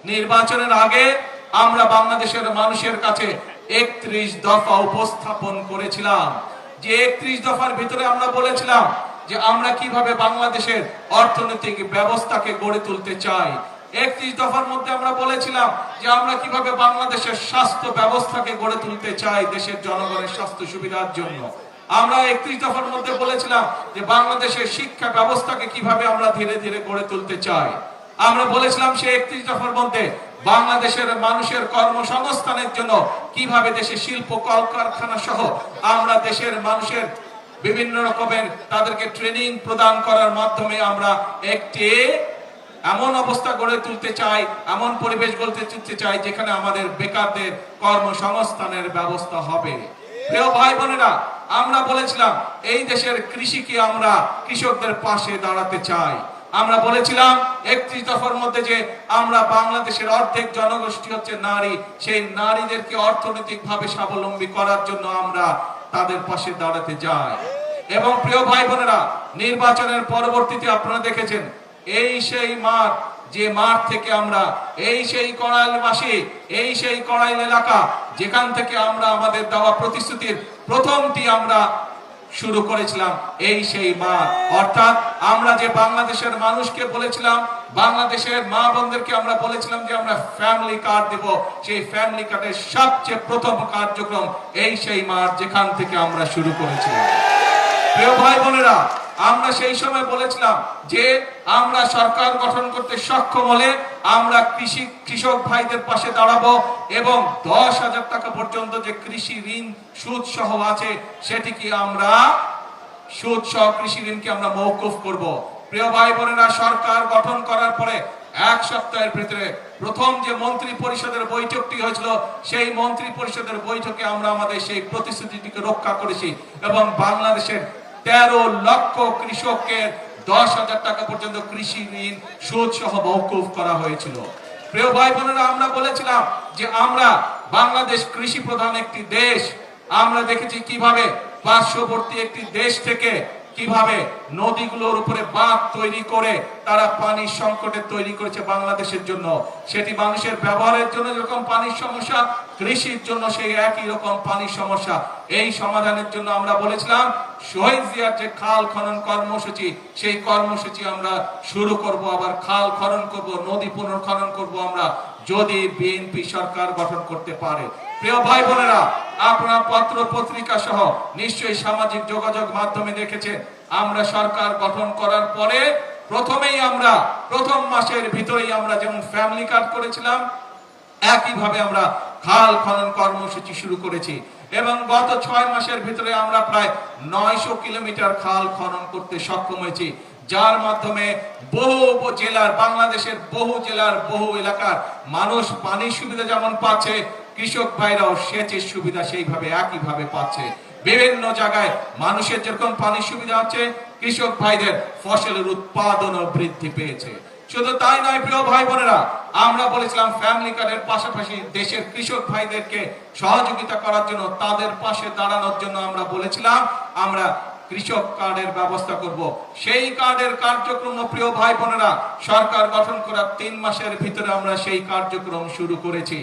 নির্বাচনের আগে আমরা বাংলাদেশের মানুষের কাছে 31 দফা উপস্থাপন করেছিলাম। যে 31 দফার ভিতরে আমরা বলেছিলাম যে আমরা কিভাবে বাংলাদেশের অর্থনৈতিক ব্যবস্থাকে গড়ে তুলতে চাই। 31 দফার মধ্যে আমরা বলেছিলাম যে আমরা কিভাবে বাংলাদেশের স্বাস্থ্য ব্যবস্থাকে গড়ে তুলতে চাই দেশের জনগণের স্বাস্থ্য সুবিধার জন্য। আমরা 31 দফার মধ্যে বলেছিলাম যে বাংলাদেশের শিক্ষা ব্যবস্থাকে কিভাবে আমরা ধীরে ধীরে গড়ে তুলতে চাই। আমরা বলেছিলাম সেই 31 দফার মধ্যে বাংলাদেশের মানুষের কর্মসংস্থানের জন্য কিভাবে দেশে শিল্প কলকারখানা সহ আমরা দেশের মানুষের বিভিন্ন রকমের তাদেরকে ট্রেনিং প্রদান করার মাধ্যমে আমরা একটি এমন অবস্থা গড়ে তুলতে চাই, এমন পরিবেশ গড়ে তুলতে চাই যেখানে আমাদের বেকারদের কর্মসংস্থানের ব্যবস্থা হবে। প্রিয় ভাই বোনেরা, আমরা বলেছিলাম এই দেশের কৃষিকে আমরা কৃষকদের পাশে দাঁড়াতে চাই। আমরা বলেছিলাম 31 দফার মধ্যে যে আমরা বাংলাদেশের অর্ধেক জনগোষ্ঠী হচ্ছে নারী, সেই নারীদেরকে অর্থনৈতিকভাবে স্বাবলম্বী করার জন্য আমরা তাদের পাশে দাঁড়াতে যাই। এবং প্রিয় ভাই বোনেরা, নির্বাচনের পরবর্তীতে আপনারা দেখেছেন এই সেই মাঠ, যে মাঠ থেকে আমরা এই সেই কড়াইলবাসী, এই সেই কড়াইল এলাকা যেখান থেকে আমরা আমাদের দেওয়া প্রতিশ্রুতির প্রথমটি আমরা শুরু করেছিলাম, এই সেই মাঠ। অর্থাৎ আমরা যে বাংলাদেশের মানুষকে বলেছিলাম, বাংলাদেশের মা বোনদেরকে আমরা বলেছিলাম যে আমরা ফ্যামিলি কার্ড দেব, সেই ফ্যামিলি কার্ডের সবচেয়ে প্রথম কার্যক্রম এই সেই মাঠ যেখান থেকে আমরা শুরু করেছিলাম। প্রিয় ভাই বোনেরা, আমরা সেই সময় বলেছিলাম যে আমরা সরকার গঠন করতে সক্ষম হলে আমরা কৃষক ভাইদের পাশে দাঁড়াবো এবং 10,000 টাকা পর্যন্ত যে কৃষি ঋণ সুদ সহ আছে সেটিকে আমরা সুদ সহ কৃষি ঋণকে আমরা মওকুফ করব। প্রিয় ভাই বোনেরা, সরকার গঠন করার পরে 1 সপ্তাহের ভিতরে প্রথম যে মন্ত্রী পরিষদের বৈঠকটি হয়েছিল, সেই মন্ত্রী পরিষদের বৈঠকে আমরা আমাদের সেই প্রতিশ্রুতিটিকে রক্ষা করেছি এবং বাংলাদেশের 13 লক্ষ কৃষককে 10,000 টাকা পর্যন্ত কৃষি ঋণ সুদ সহ মওকুফ করা হয়েছিল। প্রিয় ভাই বোনেরা, আমরা বলেছিলাম যে আমরা বাংলাদেশ কৃষি প্রধান একটি দেশ। আমরা দেখেছি কিভাবে পার্শ্ববর্তী একটি দেশ থেকে কিভাবে নদীগুলোর উপরে বাঁধ তৈরি করে তারা পানির সংকটে তৈরি করেছে বাংলাদেশের জন্য। সেটি মানুষের ব্যবহারের জন্য যেরকম পানির সমস্যা, কৃষির জন্য সেই একই রকম পানির সমস্যা। এই সমাধানের জন্য আমরা বলেছিলাম শহীদ জিয়ার যে খাল খনন কর্মসূচি, সেই কর্মসূচি আমরা শুরু করব, আবার খাল খনন করব, নদী পুনর্খনন করব আমরা, যদি বিএনপি সরকার গঠন করতে পারে। প্রিয় ভাই বোনেরা, আপনারা পত্র পত্রিকা সহ নিশ্চয়ই সামাজিক যোগাযোগ মাধ্যমে দেখেছেন আমরা সরকার গঠন করার পরে প্রথমেই আমরা প্রথম মাসের ভিতরেই আমরা যেমন ফ্যামিলি কার্ড করেছিলাম, একইভাবে আমরা খাল খনন কর্মসূচি শুরু করেছি এবং গত 6 মাসের ভিতরে আমরা প্রায় 900 কিলোমিটার খাল খনন করতে সক্ষম হয়েছি, যার মাধ্যমে বহু জেলার, বাংলাদেশের বহু জেলার বহু এলাকার মানুষ পানির সুবিধা যেমন পাচ্ছে, কৃষক ভাইরাও সেচের সুবিধা সেইভাবে একইভাবে পাচ্ছে। বিভিন্ন জায়গায় মানুষের যেরকম পানির সুবিধা হচ্ছে, কৃষক ভাইদের ফসলের উৎপাদনও বৃদ্ধি পেয়েছে। শুধু তাই নয় প্রিয় ভাই বোনেরা, আমরা বলেছিলাম ফ্যামিলি কার্ডের পাশাপাশি দেশের কৃষক ভাইদেরকে সহযোগিতা করার জন্য, তাদের পাশে দাঁড়ানোর জন্য আমরা বলেছিলাম আমরা কৃষক কার্ডের ব্যবস্থা করব। সেই কার্ডের কার্যক্রম প্রিয় ভাই বোনেরা সরকার গঠন করার 3 মাসের ভিতরে আমরা সেই কার্যক্রম শুরু করেছি।